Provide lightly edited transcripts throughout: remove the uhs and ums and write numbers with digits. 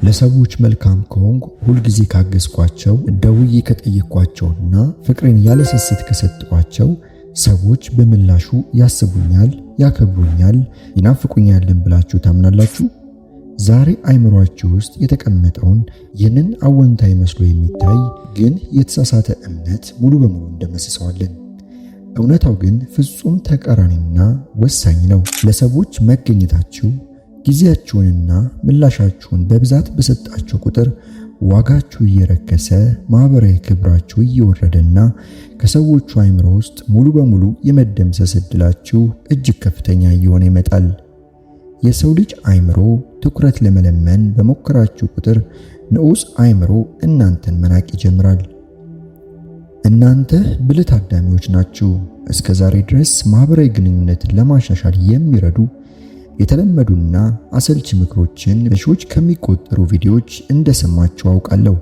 ለሰዎች መልካም ከሆንኩ ሁልጊዜ ካገዝኳቸው፣ ደውዬ ከጠየቅኳቸውና ፍቅሬን ያለ ስስት ከሰጠኋቸው ሰዎች በምላሹ ያስቡኛል፣ ያከብሩኛል፣ ይናፍቁኛልን ብላችሁ ታምናላችሁ? ዛሬ አይምሯችሁ ውስጥ የተቀመጠውን ይህንን አወንታዊ መስሎ የሚታይ ግን የተሳሳተ እምነት ሙሉ በሙሉ እንደመስሰዋለን። እውነታው ግን ፍጹም ተቃራኒና ወሳኝ ነው። ለሰዎች መገኘታችሁ ጊዜያችሁንና ምላሻችሁን በብዛት በሰጣችሁ ቁጥር ዋጋችሁ እየረከሰ ማህበራዊ ክብራችሁ እየወረደና ከሰዎቹ አይምሮ ውስጥ ሙሉ በሙሉ የመደምሰስ ዕድላችሁ እጅግ ከፍተኛ እየሆነ ይመጣል። የሰው ልጅ አይምሮ ትኩረት ለመለመን በሞከራችሁ ቁጥር ንዑስ አይምሮ እናንተን መናቅ ይጀምራል። እናንተ ብልህ ታዳሚዎች ናችሁ። እስከ ዛሬ ድረስ ማህበራዊ ግንኙነትን ለማሻሻል የሚረዱ የተለመዱና አሰልቺ ምክሮችን በሺዎች ከሚቆጠሩ ቪዲዮዎች እንደሰማችሁ አውቃለሁ።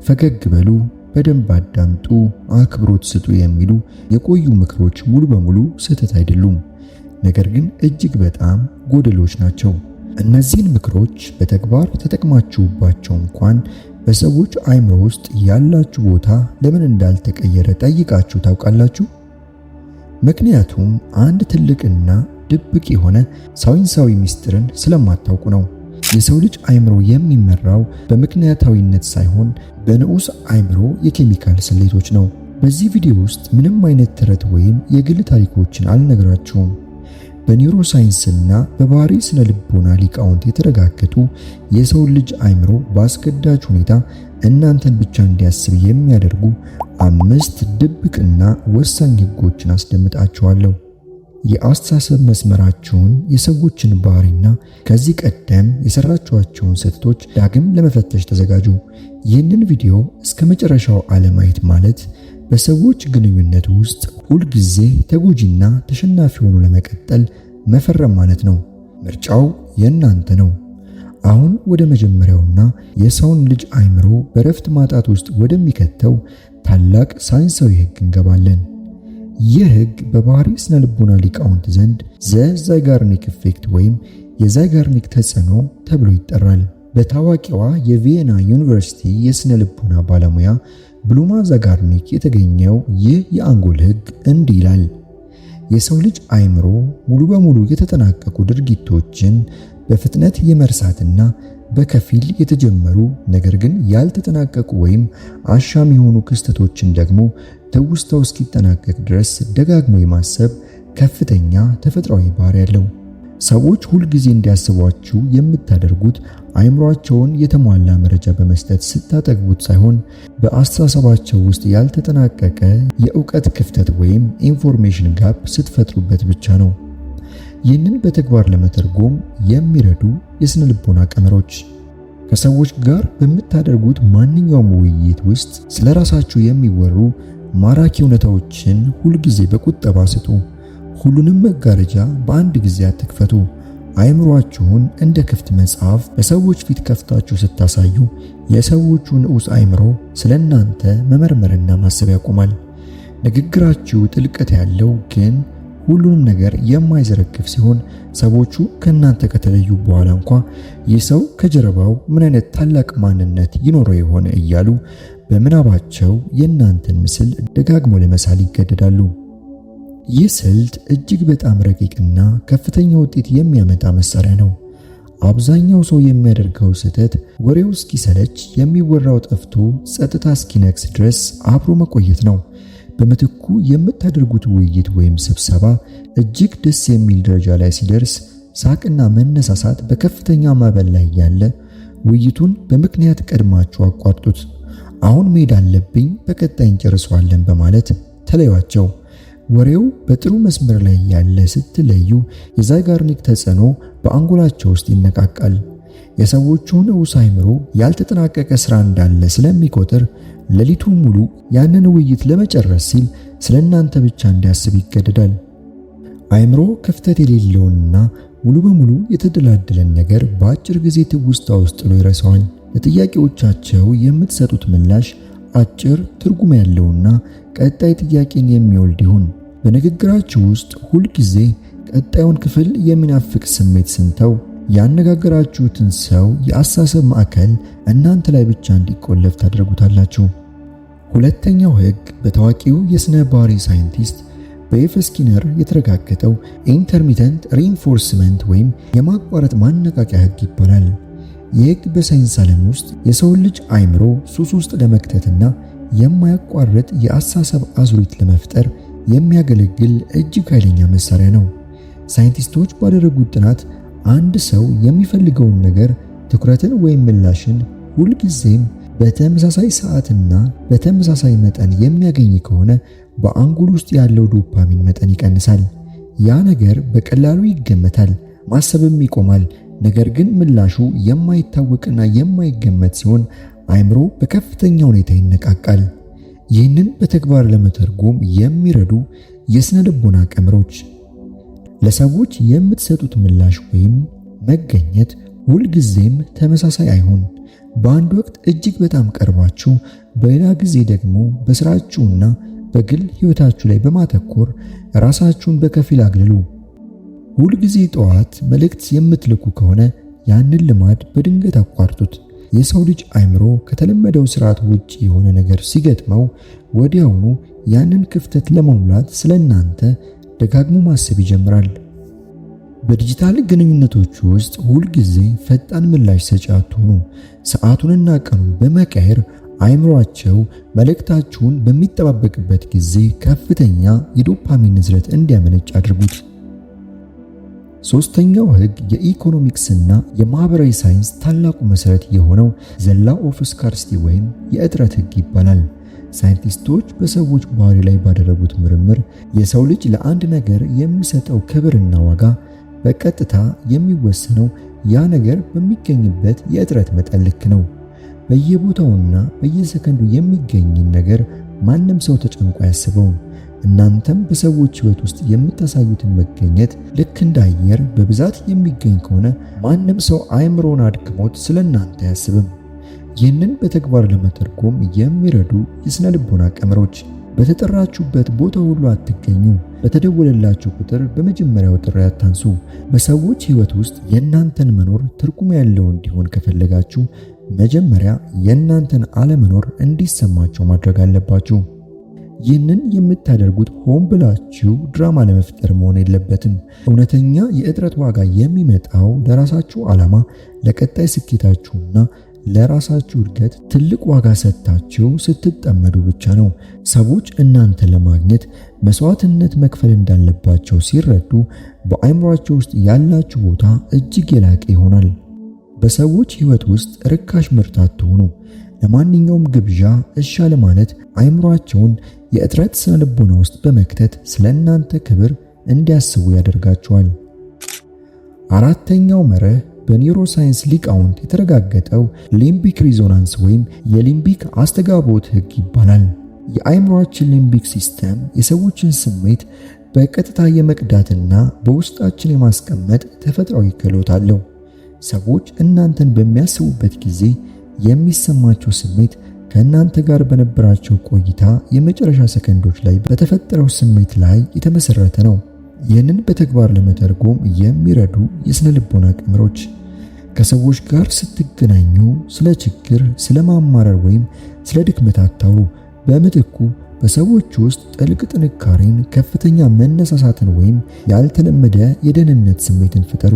ፈገግ በሉ፣ በደንብ አዳምጡ፣ አክብሮት ስጡ የሚሉ የቆዩ ምክሮች ሙሉ በሙሉ ስህተት አይደሉም፣ ነገር ግን እጅግ በጣም ጎደሎች ናቸው። እነዚህን ምክሮች በተግባር ተጠቅማችሁባቸው እንኳን በሰዎች አይምሮ ውስጥ ያላችሁ ቦታ ለምን እንዳልተቀየረ ጠይቃችሁ ታውቃላችሁ? ምክንያቱም አንድ ትልቅና ድብቅ የሆነ ሳይንሳዊ ምስጢርን ስለማታውቁ ነው። የሰው ልጅ አይምሮ የሚመራው በምክንያታዊነት ሳይሆን በንዑስ አይምሮ የኬሚካል ስሌቶች ነው። በዚህ ቪዲዮ ውስጥ ምንም አይነት ተረት ወይም የግል ታሪኮችን አልነግራችሁም። በኒውሮሳይንስና በባህሪ ስነ ልቦና ሊቃውንት የተረጋገጡ የሰው ልጅ አይምሮ በአስገዳጅ ሁኔታ እናንተን ብቻ እንዲያስብ የሚያደርጉ 5 ድብቅና ወሳኝ ህጎችን አስደምጣችኋለሁ። የአስተሳሰብ መስመራችሁን፣ የሰዎችን ባህሪና ከዚህ ቀደም የሰራችኋቸውን ስህተቶች ዳግም ለመፈተሽ ተዘጋጁ። ይህንን ቪዲዮ እስከ መጨረሻው አለማየት ማለት በሰዎች ግንኙነት ውስጥ ሁልጊዜ ተጎጂና ተሸናፊ ሆኖ ለመቀጠል መፈረም ማለት ነው። ምርጫው የእናንተ ነው። አሁን ወደ መጀመሪያውና የሰውን ልጅ አይምሮ በረፍት ማጣት ውስጥ ወደሚከተው ታላቅ ሳይንሳዊ ህግ እንገባለን። ይህ ህግ በባህሪ ስነ ልቦና ሊቃውንት ዘንድ ዘዛይጋርኒክ ኢፌክት ወይም የዛይጋርኒክ ተጽዕኖ ተብሎ ይጠራል። በታዋቂዋ የቪየና ዩኒቨርሲቲ የስነ ልቦና ባለሙያ ብሉማ ዛጋርኒክ የተገኘው ይህ የአንጎል ህግ እንዲህ ይላል። የሰው ልጅ አይምሮ ሙሉ በሙሉ የተጠናቀቁ ድርጊቶችን በፍጥነት የመርሳትና በከፊል የተጀመሩ ነገር ግን ያልተጠናቀቁ ወይም አሻሚ የሆኑ ክስተቶችን ደግሞ ትውስታው እስኪጠናቀቅ ድረስ ደጋግሞ የማሰብ ከፍተኛ ተፈጥሯዊ ባህሪ ያለው። ሰዎች ሁልጊዜ እንዲያስቧችሁ የምታደርጉት አይምሯቸውን የተሟላ መረጃ በመስጠት ስታጠግቡት ሳይሆን በአስተሳሰባቸው ውስጥ ያልተጠናቀቀ የእውቀት ክፍተት ወይም ኢንፎርሜሽን ጋፕ ስትፈጥሩበት ብቻ ነው። ይህንን በተግባር ለመተርጎም የሚረዱ የስነ ልቦና ቀመሮች። ከሰዎች ጋር በምታደርጉት ማንኛውም ውይይት ውስጥ ስለ ራሳችሁ የሚወሩ ማራኪ እውነታዎችን ሁልጊዜ በቁጠባ ስጡ። ሁሉንም መጋረጃ በአንድ ጊዜ አትክፈቱ። አይምሯችሁን እንደ ክፍት መጽሐፍ በሰዎች ፊት ከፍታችሁ ስታሳዩ የሰዎቹ ንዑስ አይምሮ ስለናንተ መመርመርና ማሰብ ያቆማል። ንግግራችሁ ጥልቀት ያለው ግን ሁሉንም ነገር የማይዘረግፍ ሲሆን ሰዎቹ ከናንተ ከተለዩ በኋላ እንኳን ይህ ሰው ከጀርባው ምን አይነት ታላቅ ማንነት ይኖረው የሆነ እያሉ በምናባቸው የናንተን ምስል ደጋግሞ ለመሳል ይገደዳሉ። ይህ ስልት እጅግ በጣም ረቂቅና ከፍተኛ ውጤት የሚያመጣ መሳሪያ ነው። አብዛኛው ሰው የሚያደርገው ስህተት ወሬው እስኪሰለች የሚወራው ጠፍቶ ጸጥታ እስኪነግስ ድረስ አብሮ መቆየት ነው። በምትኩ የምታደርጉት ውይይት ወይም ስብሰባ እጅግ ደስ የሚል ደረጃ ላይ ሲደርስ ሳቅና መነሳሳት በከፍተኛ ማዕበል ላይ ያለ ውይይቱን በምክንያት ቀድማችሁ አቋርጡት። አሁን መሄድ አለብኝ፣ በቀጣይ እንጨርሰዋለን በማለት ተለዩዋቸው። ወሬው በጥሩ መስመር ላይ ያለ ስትለዩ የዛይጋርኒክ ተጽዕኖ በአንጎላቸው ውስጥ ይነቃቃል። የሰዎቹ ንዑስ አይምሮ ያልተጠናቀቀ ስራ እንዳለ ስለሚቆጥር ሌሊቱ ሙሉ ያንን ውይይት ለመጨረስ ሲል ስለናንተ ብቻ እንዲያስብ ይገደዳል። አይምሮ ክፍተት የሌለውንና ሙሉ በሙሉ የተደላደለን ነገር በአጭር ጊዜ ትውስታ ውስጥ ጥሎ ይረሳዋል። ለጥያቄዎቻቸው የምትሰጡት ምላሽ አጭር፣ ትርጉም ያለውና ቀጣይ ጥያቄን የሚወልድ ይሁን። በንግግራችሁ ውስጥ ሁልጊዜ ቀጣዩን ክፍል የሚናፍቅ ስሜት ስንተው ያነጋገራችሁትን ሰው የአስተሳሰብ ማዕከል እናንተ ላይ ብቻ እንዲቆለፍ ታደርጉታላችሁ። ሁለተኛው ሕግ በታዋቂው የሥነ ባህሪ ሳይንቲስት በኤፍ ስኪነር የተረጋገጠው ኢንተርሚተንት ሪኢንፎርስመንት ወይም የማቋረጥ ማነቃቂያ ሕግ ይባላል። ይህ ሕግ በሳይንስ ዓለም ውስጥ የሰው ልጅ አእምሮ ሱስ ውስጥ ለመክተትና የማያቋርጥ የአስተሳሰብ አዙሪት ለመፍጠር የሚያገለግል እጅግ ኃይለኛ መሳሪያ ነው። ሳይንቲስቶች ባደረጉት ጥናት አንድ ሰው የሚፈልገውን ነገር፣ ትኩረትን ወይም ምላሽን ሁልጊዜም በተመሳሳይ ሰዓትና በተመሳሳይ መጠን የሚያገኝ ከሆነ በአንጎል ውስጥ ያለው ዶፓሚን መጠን ይቀንሳል። ያ ነገር በቀላሉ ይገመታል፣ ማሰብም ይቆማል። ነገር ግን ምላሹ የማይታወቅና የማይገመት ሲሆን አእምሮ በከፍተኛ ሁኔታ ይነቃቃል። ይህንን በተግባር ለመተርጎም የሚረዱ የሥነ ልቦና ቀመሮች። ለሰዎች የምትሰጡት ምላሽ ወይም መገኘት ሁልጊዜም ተመሳሳይ አይሁን። በአንድ ወቅት እጅግ በጣም ቀርባችሁ፣ በሌላ ጊዜ ደግሞ በስራችሁና በግል ሕይወታችሁ ላይ በማተኮር ራሳችሁን በከፊል አግልሉ። ሁልጊዜ ጠዋት መልእክት የምትልኩ ከሆነ ያንን ልማድ በድንገት አቋርጡት። የሰው ልጅ አእምሮ ከተለመደው ስርዓት ውጪ የሆነ ነገር ሲገጥመው ወዲያውኑ ያንን ክፍተት ለመሙላት ስለናንተ ደጋግሞ ማሰብ ይጀምራል። በዲጂታል ግንኙነቶች ውስጥ ሁልጊዜ ፈጣን ምላሽ ሰጪ አትሁኑ። ሰዓቱንና ቀኑን በመቀየር አእምሮአቸው መልእክታችሁን በሚጠባበቅበት ጊዜ ከፍተኛ የዶፓሚን ንዝረት እንዲያመነጭ አድርጉት። ሶስተኛው ሕግ የኢኮኖሚክስና የማህበራዊ ሳይንስ ታላቁ መሰረት የሆነው ዘ ላው ኦፍ ስካርሲቲ ወይም የእጥረት ሕግ ይባላል። ሳይንቲስቶች በሰዎች ባህሪ ላይ ባደረጉት ምርምር የሰው ልጅ ለአንድ ነገር የሚሰጠው ክብርና ዋጋ በቀጥታ የሚወሰነው ያ ነገር በሚገኝበት የእጥረት መጠን ልክ ነው። በየቦታውና በየሰከንዱ የሚገኝን ነገር ማንም ሰው ተጨንቆ አያስበውም። እናንተም በሰዎች ሕይወት ውስጥ የምታሳዩትን መገኘት ልክ እንደ አየር በብዛት የሚገኝ ከሆነ ማንም ሰው አእምሮን አድክሞት ስለናንተ አያስብም። ይህንን በተግባር ለመተርጎም የሚረዱ የሥነ ልቦና ቀመሮች። በተጠራችሁበት ቦታ ሁሉ አትገኙ። በተደወለላችሁ ቁጥር በመጀመሪያው ጥሪ አታንሱ። በሰዎች ሕይወት ውስጥ የእናንተን መኖር ትርጉም ያለው እንዲሆን ከፈለጋችሁ መጀመሪያ የእናንተን አለመኖር እንዲሰማቸው ማድረግ አለባችሁ። ይህንን የምታደርጉት ሆን ብላችሁ ድራማ ለመፍጠር መሆን የለበትም። እውነተኛ የእጥረት ዋጋ የሚመጣው ለራሳችሁ ዓላማ፣ ለቀጣይ ስኬታችሁና ለራሳችሁ እድገት ትልቅ ዋጋ ሰጥታችሁ ስትጠመዱ ብቻ ነው። ሰዎች እናንተን ለማግኘት መስዋዕትነት መክፈል እንዳለባቸው ሲረዱ በአእምሯቸው ውስጥ ያላችሁ ቦታ እጅግ የላቀ ይሆናል። በሰዎች ሕይወት ውስጥ ርካሽ ምርት አትሁኑ። ለማንኛውም ግብዣ እሺ ለማለት አእምሯቸውን የእጥረት ስነ ልቦና ውስጥ በመክተት ስለ እናንተ ክብር እንዲያስቡ ያደርጋቸዋል። አራተኛው መርህ በኒውሮሳይንስ ሊቃውንት የተረጋገጠው ሊምቢክ ሪዞናንስ ወይም የሊምቢክ አስተጋቦት ሕግ ይባላል። የአእምሯችን ሊምቢክ ሲስተም የሰዎችን ስሜት በቀጥታ የመቅዳትና በውስጣችን የማስቀመጥ ተፈጥሯዊ ክህሎት አለው። ሰዎች እናንተን በሚያስቡበት ጊዜ የሚሰማቸው ስሜት ከእናንተ ጋር በነበራቸው ቆይታ የመጨረሻ ሰከንዶች ላይ በተፈጠረው ስሜት ላይ የተመሰረተ ነው። ይህንን በተግባር ለመተርጎም የሚረዱ የሥነ ልቦና ቀመሮች። ከሰዎች ጋር ስትገናኙ ስለ ችግር፣ ስለ ማማረር ወይም ስለ ድክመት አታውሩ። በምትኩ በሰዎች ውስጥ ጥልቅ ጥንካሬን፣ ከፍተኛ መነሳሳትን ወይም ያልተለመደ የደህንነት ስሜትን ፍጠሩ።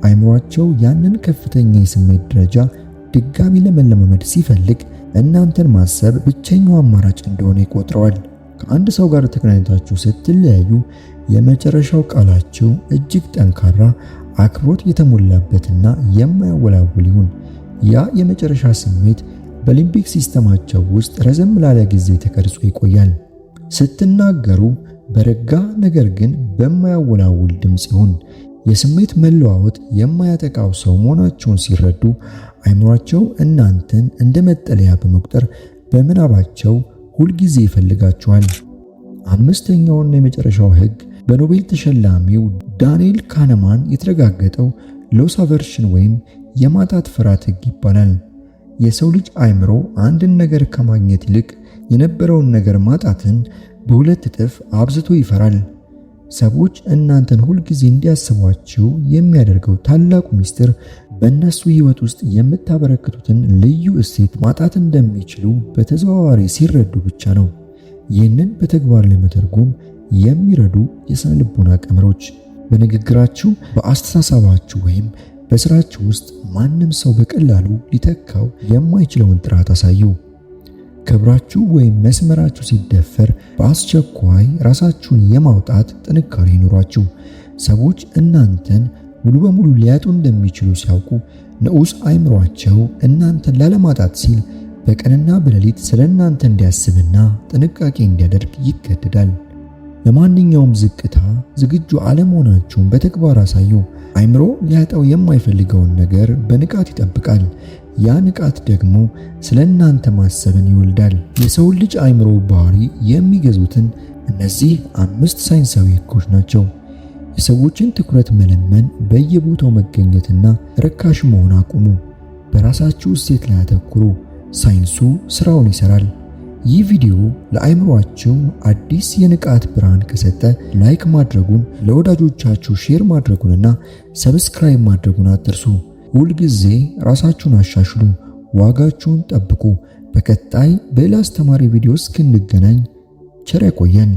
አእምሯቸው ያንን ከፍተኛ የስሜት ደረጃ ድጋሚ ለመለማመድ ሲፈልግ እናንተን ማሰብ ብቸኛው አማራጭ እንደሆነ ይቆጥረዋል። ከአንድ ሰው ጋር ተገናኝታችሁ ስትለያዩ የመጨረሻው ቃላችሁ እጅግ ጠንካራ፣ አክብሮት የተሞላበትና የማያወላውል ይሁን። ያ የመጨረሻ ስሜት በሊምቢክ ሲስተማቸው ውስጥ ረዘም ላለ ጊዜ ተቀርጾ ይቆያል። ስትናገሩ በረጋ ነገር ግን በማያወላውል ድምፅ ይሁን። የስሜት መለዋወጥ የማያጠቃው ሰው መሆናቸውን ሲረዱ አእምሯቸው እናንተን እንደ መጠለያ በመቁጠር በምናባቸው ሁልጊዜ ይፈልጋቸዋል። አምስተኛውና የመጨረሻው ሕግ በኖቤል ተሸላሚው ዳንኤል ካነማን የተረጋገጠው ሎስ አቨርሽን ወይም የማጣት ፍርሃት ሕግ ይባላል። የሰው ልጅ አእምሮ አንድን ነገር ከማግኘት ይልቅ የነበረውን ነገር ማጣትን በሁለት እጥፍ አብዝቶ ይፈራል። ሰዎች እናንተን ሁልጊዜ እንዲያስቧቸው የሚያደርገው ታላቁ ሚስጥር በእነሱ ሕይወት ውስጥ የምታበረክቱትን ልዩ እሴት ማጣት እንደሚችሉ በተዘዋዋሪ ሲረዱ ብቻ ነው። ይህንን በተግባር ለመተርጎም የሚረዱ የሥነ ልቦና ቀመሮች። በንግግራችሁ፣ በአስተሳሰባችሁ ወይም በስራችሁ ውስጥ ማንም ሰው በቀላሉ ሊተካው የማይችለውን ጥራት አሳዩ። ክብራችሁ ወይም መስመራችሁ ሲደፈር በአስቸኳይ ራሳችሁን የማውጣት ጥንካሬ ይኑራችሁ። ሰዎች እናንተን ሙሉ በሙሉ ሊያጡ እንደሚችሉ ሲያውቁ ንዑስ አእምሯቸው እናንተን ላለማጣት ሲል በቀንና በሌሊት ስለ እናንተ እንዲያስብና ጥንቃቄ እንዲያደርግ ይገደዳል። ለማንኛውም ዝቅታ ዝግጁ አለመሆናችሁን በተግባር አሳዩ። አእምሮ ሊያጣው የማይፈልገውን ነገር በንቃት ይጠብቃል። ያ ንቃት ደግሞ ስለ እናንተ ማሰብን ይወልዳል። የሰው ልጅ አእምሮ ባህሪ የሚገዙትን እነዚህ 5 ሳይንሳዊ ሕጎች ናቸው። የሰዎችን ትኩረት መለመን፣ በየቦታው መገኘትና ርካሽ መሆን አቁሙ። በራሳችሁ እሴት ላይ አተኩሩ። ሳይንሱ ስራውን ይሰራል። ይህ ቪዲዮ ለአእምሮአችሁ አዲስ የንቃት ብርሃን ከሰጠ ላይክ ማድረጉን፣ ለወዳጆቻችሁ ሼር ማድረጉንና ሰብስክራይብ ማድረጉን አትርሱ። ሁልጊዜ ራሳችሁን አሻሽሉ፣ ዋጋችሁን ጠብቁ። በቀጣይ በሌላ አስተማሪ ቪዲዮ እስክንገናኝ ቸር ያቆየን።